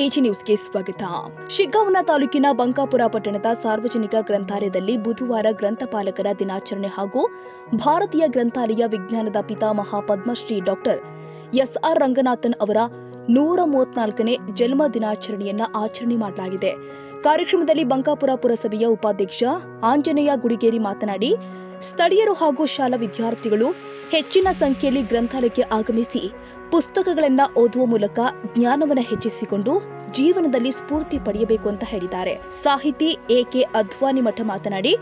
AG ನ್ಯೂಸ್ಗೆ ಸ್ವಾಗತ. ಶಿಗ್ಗಾಂವ ತಾಲೂಕಿನ ಬಂಕಾಪುರ ಪಟ್ಟಣದ ಸಾರ್ವಜನಿಕ ಗ್ರಂಥಾಲಯದಲ್ಲಿ ಬುಧವಾರ ಗ್ರಂಥಪಾಲಕರ ದಿನಾಚರಣೆ ಹಾಗೂ ಭಾರತೀಯ ಗ್ರಂಥಾಲಯ ವಿಜ್ಞಾನದ ಪಿತಾಮಹ ಪದ್ಮಶ್ರೀ ಡಾಕ್ಟರ್ ಎಸ್ಆರ್ ರಂಗನಾಥನ್ ಅವರ 134ನೇ ಜನ್ಮ ದಿನಾಚರಣೆಯನ್ನು ಆಚರಣೆ ಮಾಡಲಾಗಿದೆ. ಕಾರ್ಯಕ್ರಮದಲ್ಲಿ ಬಂಕಾಪುರ ಪುರಸಭೆಯ ಉಪಾಧ್ಯಕ್ಷ ಆಂಜನೇಯ ಗುಡಿಗೇರಿ ಮಾತನಾಡಿ, ಸ್ಥಳೀಯರು ಹಾಗೂ ಶಾಲಾ ವಿದ್ಯಾರ್ಥಿಗಳು ಹೆಚ್ಚಿನ ಸಂಖ್ಯೆಯಲ್ಲಿ ಗ್ರಂಥಾಲಯಕ್ಕೆ ಆಗಮಿಸಿ ಪುಸ್ತಕಗಳನ್ನು ಓದುವ ಮೂಲಕ ಜ್ಞಾನವನ್ನು ಹೆಚ್ಚಿಸಿಕೊಂಡು ಜೀವನದಲ್ಲಿ ಸ್ಫೂರ್ತಿ ಪಡೆಯಬೇಕು ಅಂತ ಹೇಳಿದ್ದಾರೆ. ಸಾಹಿತಿ ಎಕೆ ಅದ್ವಾನಿಮಠ ಮಾತನಾಡಿ,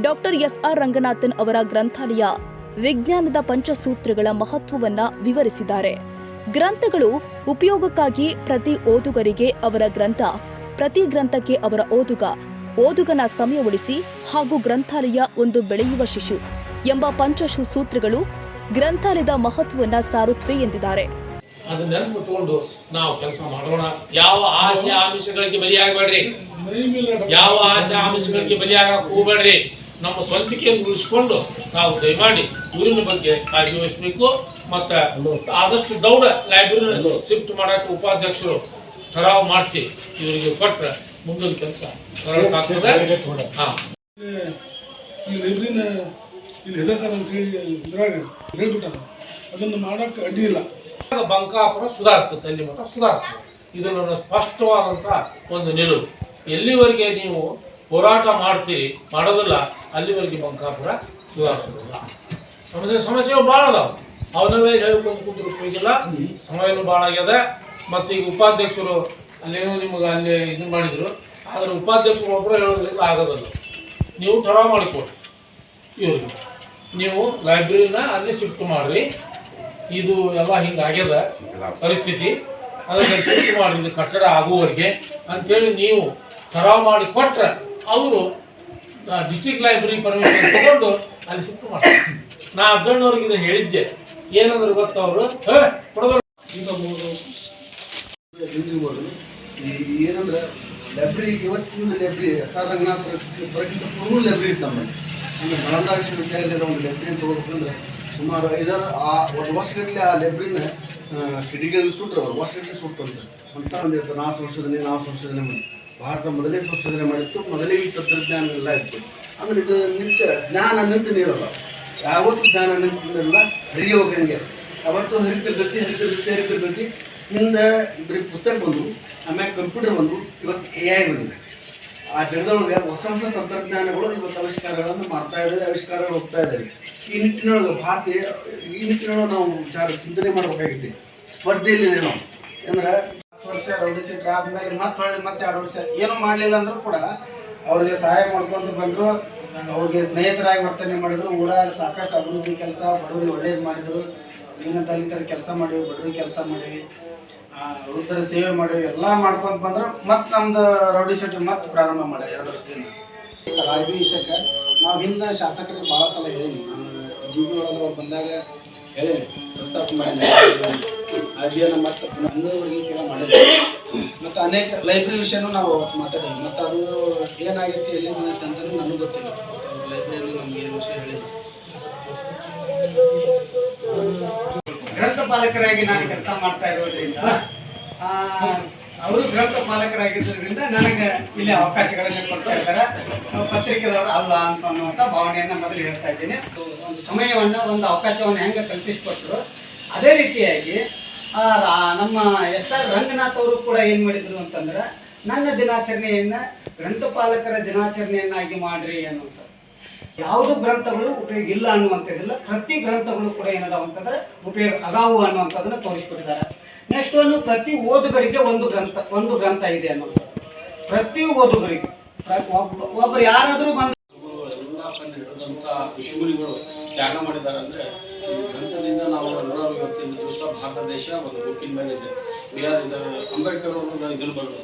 ಡಾಕ್ಟರ್ ಎಸ್ಆರ್ ರಂಗನಾಥನ್ ಅವರ ಗ್ರಂಥಾಲಯ ವಿಜ್ಞಾನದ ಪಂಚಸೂತ್ರಗಳ ಮಹತ್ವವನ್ನ ವಿವರಿಸಿದ್ದಾರೆ. ಗ್ರಂಥಗಳು ಉಪಯೋಗಕ್ಕಾಗಿ ಪ್ರತಿ ಓದುಗರಿಗೆ ಅವರ ಗ್ರಂಥ, ಪ್ರತಿ ಗ್ರಂಥಕ್ಕೆ ಅವರ ಓದುಗನ ಸಮಯ ಉಳಿಸಿ ಹಾಗೂ ಗ್ರಂಥಾಲಯ ಒಂದು ಬೆಳೆಯುವ ಶಿಶು ಎಂಬ ಪಂಚಸೂತ್ರಗಳು ಗ್ರಂಥಾಲಯದ ಮಹತ್ವವನ್ನ ಸಾರುತ್ತವೆ ಎಂದಿದ್ದಾರೆ. ಅದನ್ನ ನೆನಪಿಟ್ಟುಕೊಂಡು ನಾವು ಕೆಲಸ ಮಾಡೋಣ. ಯಾವ ಆಸೆ ಆಮಿಷಗಳಿಗೆ ಬಲಿಯಾಗಬೇಡ್ರಿ, ಯಾವ ಆಸೆ ಆಮಿಷಗಳಿಗೆ ಬಲಿಯಾಗಕ್ಕೆ ಹೋಗಬೇಡ್ರಿ. ನಮ್ಮ ಸ್ವಂತಿಕೆಯನ್ನು ಉಳಿಸಿಕೊಂಡು ನಾವು ದಯಮಾಡಿ ಊರಿನ ಬಗ್ಗೆ ಕಾಳಜಿ ವಹಿಸಬೇಕು. ಮತ್ತೆ ಆದಷ್ಟು ದೌಡ ಲೈಬ್ರರಿ ಶಿಫ್ಟ್ ಮಾಡಕ್ಕೆ ಉಪಾಧ್ಯಕ್ಷರು ಠರಾವ್ ಮಾಡಿಸಿ ಇವರಿಗೆ ಕೊಟ್ಟರೆ ಮುಂದಿನ ಕೆಲಸ ಸರಳ ಸಾಧ್ಯ. ಈ ಲೈಬ್ರರಿನ ಇಲ್ಲಿ ಹೇಳ್ತಾರ ಅಂತ ಹೇಳಿ ಇದ್ರಾಗ ಹೇಳ್ಬಿಟ್ಟಾರ, ಅದನ್ನು ಮಾಡಕ್ಕೆ ಅಡ್ಡಿ ಇಲ್ಲ. ಬಂಕಾಪುರ ಸುಧಾರಿಸುತ್ತೆ, ಅಲ್ಲಿ ಮಟ್ಟ ಸುಧಾರಿಸುತ್ತೆ. ಇದು ನನ್ನ ಸ್ಪಷ್ಟವಾದಂಥ ಒಂದು ನಿಲುವು. ಎಲ್ಲಿವರೆಗೆ ನೀವು ಹೋರಾಟ ಮಾಡೋದಿಲ್ಲ ಅಲ್ಲಿವರೆಗೆ ಬಂಕಾಪುರ ಸುಧಾರಿಸೋದಿಲ್ಲ. ಸಮಸ್ಯೆಗಳು ಭಾಳ ಅದಾವ, ಅವನ್ನೆಲ್ಲ ಹೇಳ್ಕೊಂಡು ಕೂತ್ರು ಹೋಗಿಲ್ಲ. ಸಮಯನೂ ಭಾಳ ಆಗ್ಯದ. ಮತ್ತು ಈಗ ಉಪಾಧ್ಯಕ್ಷರು ಅಲ್ಲೇನೋ ನಿಮಗೆ ಅಲ್ಲಿ ಇದು ಮಾಡಿದ್ರು, ಆದರೆ ಉಪಾಧ್ಯಕ್ಷರು ಒಬ್ಬರು ಹೇಳೋದ್ರಿಂದ ಆಗೋದಲ್ಲ. ನೀವು ಠರಾವ್ ಮಾಡಿಕೊಡಿ ಇವ್ರಿಗೆ, ನೀವು ಲೈಬ್ರರಿನ ಅಲ್ಲಿ ಶಿಫ್ಟ್ ಮಾಡ್ರಿ, ಇದು ಎಲ್ಲ ಹಿಂಗಾಗ್ಯದ ಪರಿಸ್ಥಿತಿ, ಅದಕ್ಕೆ ಶಿಫ್ಟ್ ಮಾಡ್ರಿ, ಇದು ಕಟ್ಟಡ ಆಗುವವರೆಗೆ ಅಂಥೇಳಿ ನೀವು ಠರಾವ್ ಮಾಡಿ ಕೊಟ್ರೆ ಅವರು ಡಿಸ್ಟ್ರಿಕ್ಟ್ ಲೈಬ್ರರಿ ಪರ್ಮಿಷನ್ ತಗೊಂಡು ಅಲ್ಲಿ ಶಿಫ್ಟ್ ಮಾಡ್ತಾರೆ. ನಾ ಅಜ್ಜಣ್ಣವ್ರಿಗೆ ಇದನ್ನು ಹೇಳಿದ್ದೆ. ಏನಂದ್ರೆ ಗೊತ್ತ, ಅವರು ಕೊಡೋದು ಏನಂದ್ರೆ ಲೈಬ್ರರಿ ಇವತ್ತಿನ ಲೈಬ್ರರಿ ಎಸ್ಆರ್ ರಂಗನಾಥ್ ಬರೋಕ್ಕಿಂತ ಪೂರ್ವ ಲೈಬ್ರರಿ ಇತ್ತು ನಮ್ಮಲ್ಲಿ. ಅಂದರೆ ನಳಂದ ವಿಶ್ವವಿದ್ಯಾಲಯದ ಒಂದು ಲೈಬ್ರರಿ ತೊಗೊಳ್ಬೇಕಂದ್ರೆ ಸುಮಾರು 5-6 ವರ್ಷಗಟ್ಟಲೆ ಆ ಲೈಬ್ರರಿನ ಕಿಡಿಗಳಲ್ಲಿ ಸುಟ್ರು, ಅವರು ವರ್ಷಗಟ್ಟಲೆ ಸುಡ್ತಂತೆ ಅಂತ ಅಂದಿರ್ತಾರೆ. ನಾವು ಸಂಶೋಧನೆ ಮಾಡಿ ಭಾರತ ಮೊದಲೇ ಸಂಶೋಧನೆ ಮಾಡಿತ್ತು, ಮೊದಲೇ ಈ ತಂತ್ರಜ್ಞಾನ ಎಲ್ಲ ಇತ್ತು. ಅಂದರೆ ಇದು ಜ್ಞಾನ ನಿಂತು ನೀರಲ್ಲ, ಯಾವತ್ತೂ ಜ್ಞಾನ ನಿಂತು ನೀರಲ್ಲ, ಹರಿಯೋ ಗಂಗೆ ಯಾವತ್ತೂ ಹರಿತಿರ್ತೈತಿ. ಹಿಂದೆ ಬರೀ ಪುಸ್ತಕ ಬಂದು, ಆಮ್ಯಾಗ ಕಂಪ್ಯೂಟರ್ ಬಂದು, ಇವತ್ತು AI ಬಂದಿದೆ. ಆ ಜಗದೊಳಗೆ ಹೊಸ ತಂತ್ರಜ್ಞಾನಗಳು ಇವತ್ತು ಆವಿಷ್ಕಾರಗಳನ್ನು ಮಾಡ್ತಾ ಇದ್ದಾರೆ, ಆವಿಷ್ಕಾರಗಳು ಹೋಗ್ತಾ ಇದ್ದಾರೆ. ಈ ನಿಟ್ಟಿನೊಳಗೆ ನಾವು ಚಿಂತನೆ ಮಾಡಬೇಕಾಗಿದೆ. ಸ್ಪರ್ಧೆಯಲ್ಲಿದೆ ನಾವು. ಅಂದ್ರೆ 10 ವರ್ಷ ರೌಡಿ ಸೀಟ್ರ್ ಆದಮೇಲೆ ಮತ್ತೆ 2 ವರ್ಷ ಏನೂ ಮಾಡಲಿಲ್ಲ ಅಂದರೂ ಕೂಡ ಅವ್ರಿಗೆ ಸಹಾಯ ಮಾಡ್ಕೊಂತ ಬಂದರು, ಅವ್ರಿಗೆ ಸ್ನೇಹಿತರಾಗಿ ವರ್ತನೆ ಮಾಡಿದರು. ಊರಾಗ ಸಾಕಷ್ಟು ಅಭಿವೃದ್ಧಿ ಕೆಲಸ, ಬಡವರಿಗೆ ಒಳ್ಳೇದು ಮಾಡಿದರು. ದಲಿತರ ಕೆಲಸ ಮಾಡೀವಿ, ಬಡವರಿಗೆ ಕೆಲಸ ಮಾಡೀವಿ, ವೃದ್ಧರ ಸೇವೆ ಮಾಡೀವಿ, ಎಲ್ಲ ಮಾಡ್ಕೊಂತ ಬಂದ್ರೆ ಮತ್ತೆ ನಮ್ದು ರೌಡಿ ಶೆಟ್ರ್ ಮತ್ತೆ ಪ್ರಾರಂಭ ಮಾಡಿ 2 ವರ್ಷದಿಂದ. ಈ ವಿಷಯಕ್ಕೆ ನಾವು ಹಿಂದೆ ಶಾಸಕರಿಗೆ ಭಾಳ ಸಲ ಹೇಳೀನಿ. ನಾನು GB ಒಳಗೆ ಬಂದಾಗ ಹೇಳೀನಿ, ಪ್ರಸ್ತಾಪ ಮಾಡಿ ಅಧ್ಯಯನ ಮತ್ತು ಇನ್ನೂವರೆಗೆ ಕೂಡ ಮಾಡಿದ್ವಿ. ಮತ್ತು ಅನೇಕ ಲೈಬ್ರರಿ ವಿಷಯನೂ ನಾವು ಮಾತಾಡಿದ್ವಿ. ಮತ್ತು ಅದು ಏನಾಗೈತಿ, ಎಲ್ಲಿ ಬಂದೈತೆ ಅಂತಲೂ ನನಗೆ ಗೊತ್ತಿಲ್ಲ. ಲೈಬ್ರರಿಯಲ್ಲಿ ನಮ್ಗೆ ಏನು ವಿಷಯ ಹೇಳಿದ್ರು. ಗ್ರಂಥಪಾಲಕರಾಗಿ ನಾನು ಕೆಲಸ ಮಾಡ್ತಾ ಇರೋದ್ರಿಂದ, ಅವರು ಗ್ರಂಥಪಾಲಕರಾಗಿರೋದ್ರಿಂದ ನನಗೆ ಇಲ್ಲಿ ಅವಕಾಶಗಳನ್ನು ಕೊಡ್ತಾ ಇದ್ದಾರೆ. ಪತ್ರಿಕೆದವರು ಅಲ್ಲ ಅನ್ನುವಂಥ ಭಾವನೆಯನ್ನು ಮೊದಲು ಹೇಳ್ತಾ ಇದ್ದೀನಿ. ಒಂದು ಸಮಯವನ್ನು, ಒಂದು ಅವಕಾಶವನ್ನು ಹೆಂಗೆ ಕಲ್ಪಿಸಿಕೊಟ್ರು, ಅದೇ ರೀತಿಯಾಗಿ ನಮ್ಮ SR ರಂಗನಾಥ್ ಅವರು ಕೂಡ ಏನು ಮಾಡಿದರು ಅಂತಂದ್ರೆ, ನನ್ನ ದಿನಾಚರಣೆಯನ್ನು ಗ್ರಂಥಪಾಲಕರ ದಿನಾಚರಣೆಯನ್ನಾಗಿ ಮಾಡ್ರಿ ಅನ್ನುವಂಥದ್ದು. ಯಾವುದು ಗ್ರಂಥಗಳು ಉಪಯೋಗ ಇಲ್ಲ ಅನ್ನುವಂಥದ್ದಿಲ್ಲ, ಪ್ರತಿ ಗ್ರಂಥಗಳು ಕೂಡ ಏನದಾವ ಅಂತಂದ್ರೆ ಉಪಯೋಗ ಅದಾವು ಅನ್ನುವಂಥದ್ದನ್ನು ತೋರಿಸ್ಕೊಟ್ಟಿದ್ದಾರೆ. ನೆಕ್ಸ್ಟ್ ಒಂದು, ಪ್ರತಿ ಓದುಗರಿಗೆ ಒಂದು ಗ್ರಂಥ ಇದೆ ಅನ್ನುವಂಥದ್ದು. ಪ್ರತಿ ಓದುಗರಿಗೆ ಒಬ್ಬರು ಯಾರಾದರೂ ಬಂದು ಎಲ್ಲ ಕಂಡು ಹಿಡಿದಂಥ ಋಷಿಮುನಿಗಳು ತ್ಯಾಗ ಮಾಡಿದ್ದಾರೆ. ಅಂದರೆ ಈ ಗ್ರಂಥದಿಂದ ನಾವು 150 ದಿವಸ ಭಾರತ ದೇಶ ಒಂದು ಬುಕ್ಕಿನ ಮೇಲೆ ಇದೆ. ಬಿಹಾರದ ಅಂಬೇಡ್ಕರ್ ಅವರು ಇದನ್ನು ಬರೋದು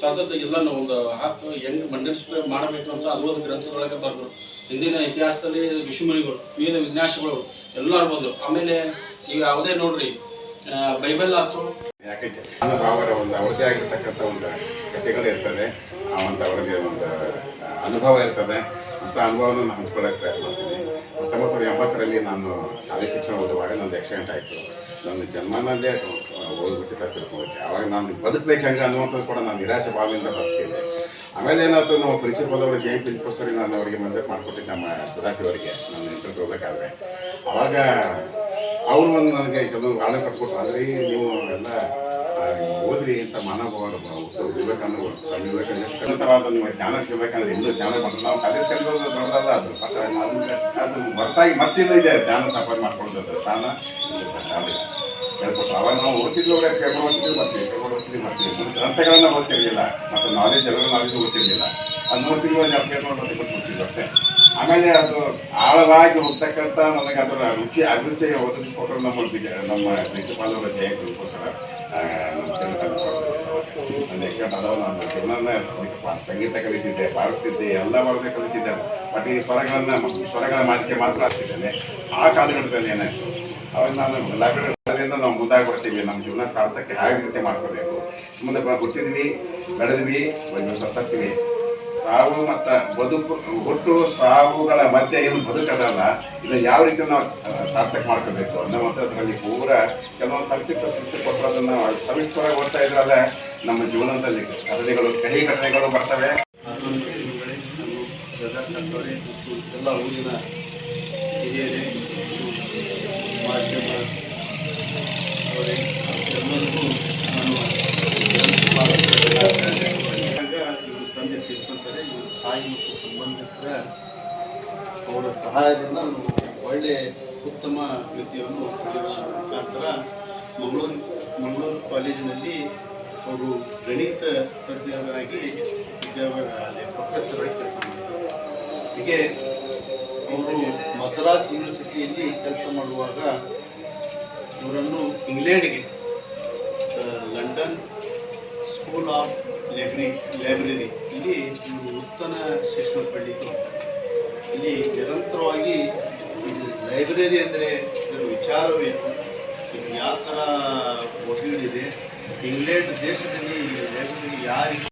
ಸ್ವಾತಂತ್ರ್ಯ ಎಲ್ಲ ನಾವು ಒಂದು ಹಾಕಿ ಹೆಂಗೆ ಮಂಡನೆ ಮಾಡಬೇಕು ಅಂತ ಅದು ಒಂದು ಗ್ರಂಥದೊಳಗೆ ಬರೆದ್ರು. ಹಿಂದಿನ ಇತಿಹಾಸದಲ್ಲಿ ಋಷಿಮುನಿಗಳು, ವೇದ ವಿನ್ಯಾಸಗಳು ಎಲ್ಲರೂ ಬಂದರು. ಆಮೇಲೆ ಈಗ ಯಾವುದೇ ನೋಡ್ರಿ, ಬೈಬಲ್ ಆಯ್ತು, ಯಾಕೆ ಅವರ ಒಂದು ಅವ್ರದ್ದೇ ಆಗಿರ್ತಕ್ಕಂಥ ಒಂದು ಕಥೆಗಳು ಇರ್ತದೆ, ಒಂದು ಅವರಿಗೆ ಒಂದು ಅನುಭವ ಇರ್ತದೆ. ಅಂಥ ಅನುಭವವನ್ನು ನಾನು ಹಂಚ್ಕೊಳ್ಳೋಕೆ ಪ್ರಯತ್ನ ಮಾಡ್ತೀನಿ. 1980ರಲ್ಲಿ ನಾನು ಶಾಲೆ ಶಿಕ್ಷಣ ಓದುವಾಗ ನಂದು ಆಕ್ಸಿಡೆಂಟ್ ಆಯಿತು. ನನ್ನ ಜನ್ಮನಲ್ಲೇ ಓದ್ಬಿಟ್ಟು ತಿಳ್ಕೊಂಡೆ. ಆವಾಗ ನಾನು ಬದುಕಬೇಕು ಹೆಂಗೆ ಅನ್ನುವಂಥದ್ದು ಕೂಡ ನಾನು ನಿರಾಶೆ ಭಾವದಿಂದ ಬರ್ತಿದ್ದೆ. ಆಮೇಲೆ ಏನಾಯ್ತು, ನಮ್ಮ ಪ್ರಿನ್ಸಿಪಲ್ ಅವರು ಜೆ ಪ್ರಿನ್ಸಿಪಲ್ ಸರಿ ನಾನು ಅವರಿಗೆ ಮಂಜೂರು ಮಾಡಿಕೊಟ್ಟಿದ್ದೆ, ನಮ್ಮ ಸದಾಶಿವರಿಗೆ ನಾನು ಇಂಟರ್ವ್ಯೂ ಹೋಗ್ಬೇಕಾದ್ರೆ. ಆವಾಗ ಅವರು ಒಂದು ನನಗೆ ಕೆಲವು ಕಾಲ ಕಟ್ಕೊಟ್ಟು, ಆದರೆ ನೀವು ಎಲ್ಲ ಓದ್ರಿ ಅಂತ ಮನೋಭಾವ ವಿವೇಕಾನಂದ ನಿಮ್ಮ ಜ್ಞಾನ ಸಿಗಬೇಕಂದ್ರೆ ಇನ್ನೂ ಜ್ಞಾನ ಮಾಡ್ತಾರೆ. ನಾವು ಕಾಲೇಜ್ ಕಲಿಯೋದು ದೊಡ್ಡದಲ್ಲ, ಅದು ಹೊರತಾಗಿ ಮತ್ತಿನ್ನೂ ಇದೆ ಜ್ಞಾನ ಸಂಪಾದನೆ ಮಾಡ್ಕೊಳ್ಳೋದು ಸ್ಥಾನ ಹೇಳ್ಕೊಟ್ಟು. ಅವಾಗ ನಾವು ಓದ್ತಿದ್ವಿ, ಅವ್ರಿಗೆ ಪೇಪರ್ ಓದ್ತಿದ್ವಿ ಮುಂದೆ ಗ್ರಂಥಗಳನ್ನ ಓದ್ತಿರ್ಲಿಲ್ಲ, ಮತ್ತು ನಾಲೆಜ್ ಎಲ್ಲರೂ ನಾಲೆಜ್ ಓದ್ತಿರ್ಲಿಲ್ಲ. ಅದು ನೋಡ್ತಿದ್ವಿ, ಅದು ಪೇಪರ್ ಓದ್ತಿದ್ವಿ ಅಷ್ಟೇ. ಆಮೇಲೆ ಅದು ಆಳವಾಗಿ ಹೋಗ್ತಕ್ಕಂಥ ನನಗೆ ಅದರ ಅಭಿರುಚಿ ಒದಗಿಸ್ಕೊಟ್ಟರು ನಮ್ಮ ಪ್ರಿನ್ಸಿಪಾಲ್ ಅವರ ಜಯಂತಿಗೋಸ್ಕರ ನನ್ನ ಯಾಕಂದ್ರೆ ಅದು ನನ್ನ ಜೀವನ ಸಂಗೀತ ಕಲಿತಿದ್ದೆ, ಬಾರಿಸ್ತಿದ್ದೆ, ಎಲ್ಲ ಬರದೆ ಕಲಿತಿದ್ದೆ. ಬಟ್ ಈ ಸ್ವರಗಳ ಮಾತಿಗೆ ಮಾತ್ರ ಆಗ್ತಿದ್ದೇನೆ. ಆ ಕಾಲಘಟ್ಟದಲ್ಲಿ ಏನಾಯಿತು, ಅವಾಗ ನಾನು ಲೈಬ್ರರಿಯಿಂದ ನಾವು ಮುಂದಾಗಿ ಬರ್ತೀವಿ, ನಮ್ಮ ಜೀವನ ಸಾರ್ಥಕ್ಕೆ ಹೇಗೆ ರೀತಿ ಮಾಡ್ಕೋಬೇಕು, ಮುಂದೆ ಹುಟ್ಟಿದ್ವಿ, ಬೆಳೆದ್ವಿ, ಒಂದು ದಿವಸ ಸತ್ವಿ. ಸಾವು ಮತ್ತು ಬದುಕು, ಹುಟ್ಟು ಸಾವುಗಳ ಮಧ್ಯೆ ಏನು ಬದುಕದಲ್ಲ, ಇದನ್ನು ಯಾವ ರೀತಿ ನಾವು ಸಾರ್ಥಕ ಮಾಡ್ಕೋಬೇಕು ಅನ್ನೋವಂಥದ್ರಲ್ಲಿ ಪೂರ ಕೆಲವೊಂದು ಸಂಕ್ಷಿಪ್ತ ಶಿಕ್ಷೆ ಕೊಟ್ಟರು. ಅದನ್ನು ಸವಿಸ್ತರವಾಗಿ ಓದ್ತಾ ಇದ್ರಲ್ಲ, ನಮ್ಮ ಜೀವನದಲ್ಲಿ ಘಟನೆಗಳು, ಕಹಿ ಘಟನೆಗಳು ಬರ್ತವೆ. ಅದರಂತೆ ಎಲ್ಲ ಊರಿನ ಹಿರಿಯರೇ, ಮಾಧ್ಯಮ ಅವರೇ, ಎಲ್ಲರಿಗೂ ನಾನು ಇವರು ತಂದೆ ತಿಳ್ಕೊತಾರೆ. ಇವರು ತಾಯಿ ಮತ್ತು ಸಂಬಂಧಿಕರ ಅವರ ಸಹಾಯದಿಂದ ಒಳ್ಳೆಯ ಉತ್ತಮ ವಿದ್ಯೆಯನ್ನು ಕಲಿಯುವ ಮುಖಾಂತರ ಮಂಗಳೂರು ಕಾಲೇಜಿನಲ್ಲಿ ಅವರು ಗಣಿತ ತಜ್ಞರಾಗಿ ಪ್ರೊಫೆಸರ್ ಆಗಿ ಕೆಲಸ ಮಾಡ್ತಾರೆ. ಹೀಗೆ ಅವರು ಮದ್ರಾಸ್ ಯೂನಿವರ್ಸಿಟಿಯಲ್ಲಿ ಕೆಲಸ ಮಾಡುವಾಗ ಇವರನ್ನು ಇಂಗ್ಲೆಂಡ್ಗೆ ಲಂಡನ್ ಸ್ಕೂಲ್ ಆಫ್ ಲೈಬ್ರರಿ ಇಲ್ಲಿ ಇವರು ಉತ್ತಮ ಶಿಕ್ಷಣ ಪಡೀಲಿಕ್ಕೆ ಇಲ್ಲಿ ನಿರಂತರವಾಗಿ ಇದು ಲೈಬ್ರರಿ ಅಂದರೆ ಇದರ ವಿಚಾರವೇನು, ಇದು ಯಾವ ಥರ ಒಗ್ಗೂಡಿದೆ, ಇಂಗ್ಲೆಂಡ್ ದೇಶದಲ್ಲಿ ಲೈಬ್ರರಿ ಯಾರಿಗೆ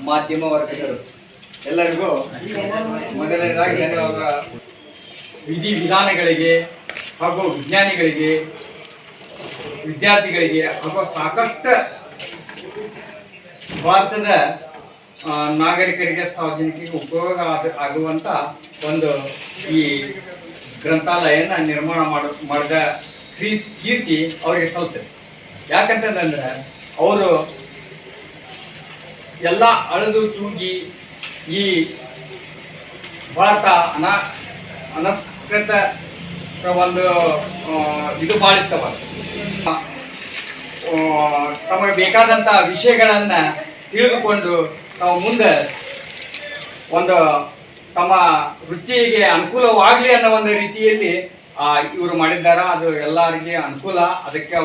ಮಾಧ್ಯಮ ವರ್ಗದರು ಎಲ್ಲರಿಗೂ ಮೊದಲನೇದಾಗಿ ಧನ್ಯವಾದ. ವಿಧಾನಗಳಿಗೆ ಹಾಗೂ ವಿಜ್ಞಾನಿಗಳಿಗೆ, ವಿದ್ಯಾರ್ಥಿಗಳಿಗೆ ಹಾಗೂ ಸಾಕಷ್ಟು ಭಾರತದ ನಾಗರಿಕರಿಗೆ, ಸಾರ್ವಜನಿಕರಿಗೆ ಉಪಯೋಗ ಆಗುವಂಥ ಒಂದು ಈ ಗ್ರಂಥಾಲಯನ ನಿರ್ಮಾಣ ಮಾಡಿದ ಕೀರ್ತಿ ಅವರಿಗೆ ಸಲ್ತದೆ. ಯಾಕಂತಂದ್ರೆ ಅವರು ಎಲ್ಲ ಅಳೆದು ತೂಗಿ ಈ ಭಾರತ ಅನಸ್ಕೃತ ಒಂದು ಇದು ಬಾಳಿಸ್ತವ ತಮಗೆ ಬೇಕಾದಂಥ ವಿಷಯಗಳನ್ನು ತಿಳಿದುಕೊಂಡು ತಾವು ಮುಂದೆ ಒಂದು ತಮ್ಮ ವೃತ್ತಿಗೆ ಅನುಕೂಲವಾಗಲಿ ಅನ್ನೋ ಒಂದು ರೀತಿಯಲ್ಲಿ ಇವರು ಮಾಡಿದ್ದಾರೆ. ಅದು ಎಲ್ಲರಿಗೆ ಅನುಕೂಲ. ಅದಕ್ಕೆ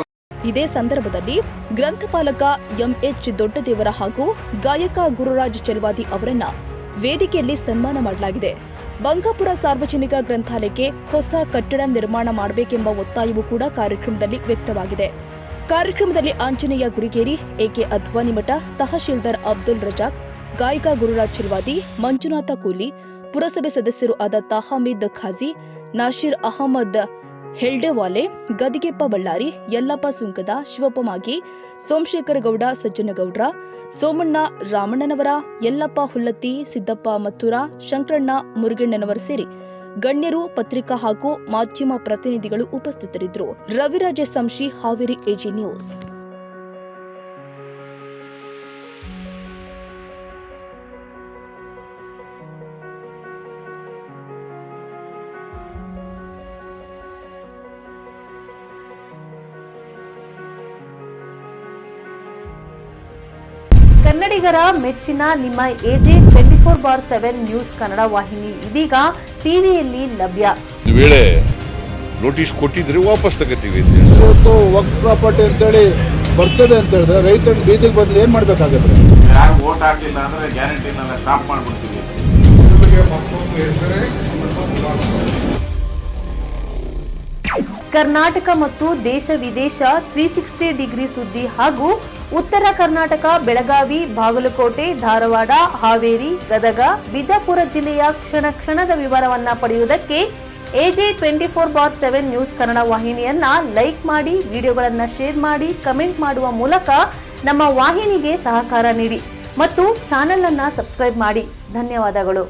ಇದೇ ಸಂದರ್ಭದಲ್ಲಿ ಗ್ರಂಥಪಾಲಕ ಎಂಎಚ್ ದೊಡ್ಡದೇವರ ಹಾಗೂ ಗಾಯಕ ಗುರುರಾಜ್ ಚೆಲವಾದಿ ಅವರನ್ನ ವೇದಿಕೆಯಲ್ಲಿ ಸನ್ಮಾನ ಮಾಡಲಾಗಿದೆ. ಬಂಕಾಪುರ ಸಾರ್ವಜನಿಕ ಗ್ರಂಥಾಲಯಕ್ಕೆ ಹೊಸ ಕಟ್ಟಡ ನಿರ್ಮಾಣ ಮಾಡಬೇಕೆಂಬ ಒತ್ತಾಯವೂ ಕೂಡ ಕಾರ್ಯಕ್ರಮದಲ್ಲಿ ವ್ಯಕ್ತವಾಗಿದೆ. ಕಾರ್ಯಕ್ರಮದಲ್ಲಿ ಆಂಜನೇಯ ಗುಡಿಗೇರಿ, ಎಕೆ ಅಧ್ವಾನಿಮಠ, ತಹಶೀಲ್ದಾರ್ ಅಬ್ದುಲ್ ರಜಾಕ್, ಗಾಯಕ ಗುರುರಾಜ್ ಚೆಲವಾದಿ, ಮಂಜುನಾಥ ಕೂಲಿ, ಪುರಸಭೆ ಸದಸ್ಯರು ಆದ ತಹಮೀದ್ ಖಾಜಿ, ನಾಶೀರ್ ಅಹಮದ್ ಹೆಲ್ಡೆವಾಲೆ, ಗದಿಗೆಪ್ಪ ಬಳ್ಳಾರಿ, ಯಲ್ಲಪ್ಪ ಸುಂಕದ, ಶಿವಪ್ಪ ಮಾಗಿ, ಸೋಮಶೇಖರ ಗೌಡ ಸಜ್ಜನಗೌಡ್ರ, ಸೋಮಣ್ಣ ರಾಮಣ್ಣನವರ, ಯಲ್ಲಪ್ಪ ಹುಲ್ಲತ್ತಿ, ಸಿದ್ದಪ್ಪ ಮತ್ತೂರ, ಶಂಕರಣ್ಣ ಮುರುಗಣ್ಣನವರ ಸೇರಿ ಗಣ್ಯರು, ಪತ್ರಿಕಾ ಹಾಗೂ ಮಾಧ್ಯಮ ಪ್ರತಿನಿಧಿಗಳು ಉಪಸ್ಥಿತರಿದ್ದರು. Raviraj Samshi, Haveri AG news. ಕನ್ನಡಿಗರ ಮೆಚ್ಚಿನ ನಿಮ್ಮ ಎಜೆ 24/7 ನ್ಯೂಸ್ ಕನ್ನಡ ವಾಹಿನಿ ಇದೀಗ ಟಿವಿಯಲ್ಲಿ ಲಭ್ಯ. ಒಂದು ವೇಳೆ ನೋಟಿಸ್ ಕೊಟ್ಟಿದ್ರೆ ವಾಪಸ್ ತಗೋತೀವಿ. ಇವತ್ತು ವಕ್ಫ್ ಪ್ರಾಪರ್ಟಿ ಅಂತೇಳಿ ಬರ್ತದೆ ಅಂತ ಹೇಳಿದ್ರೆ ರೈತರ ಬೀದಿಗೆ ಬದಲು ಏನ್ ಮಾಡ್ಬೇಕಾಗತ್ತೆ? ಯಾರು ವೋಟ್ ಹಾಕಲಿಲ್ಲ ಅಂದ್ರೆ ಗ್ಯಾರಂಟಿನೆಲ್ಲ ಸ್ಟಾಪ್ ಮಾಡ್ಬಿಡ್ತೀವಿ. ಕರ್ನಾಟಕ ಮತ್ತು ದೇಶ ವಿದೇಶ 360 ಡಿಗ್ರಿ ಸುದ್ದಿ ಹಾಗೂ ಉತ್ತರ ಕರ್ನಾಟಕ, ಬೆಳಗಾವಿ, ಬಾಗಲಕೋಟೆ, ಧಾರವಾಡ, ಹಾವೇರಿ, ಗದಗ, ಬಿಜಾಪುರ ಜಿಲ್ಲೆಯ ಕ್ಷಣ ಕ್ಷಣದ ವಿವರವನ್ನ ಪಡೆಯುವುದಕ್ಕೆ AJ 24/7 ನ್ಯೂಸ್ ಕನ್ನಡ ವಾಹಿನಿಯನ್ನ ಲೈಕ್ ಮಾಡಿ, ವಿಡಿಯೋಗಳನ್ನ ಶೇರ್ ಮಾಡಿ, ಕಮೆಂಟ್ ಮಾಡುವ ಮೂಲಕ ನಮ್ಮ ವಾಹಿನಿಗೆ ಸಹಕಾರ ನೀಡಿ ಮತ್ತು ಚಾನೆಲ್ ಅನ್ನ ಸಬ್ಸ್ಕ್ರೈಬ್ ಮಾಡಿ. ಧನ್ಯವಾದಗಳು.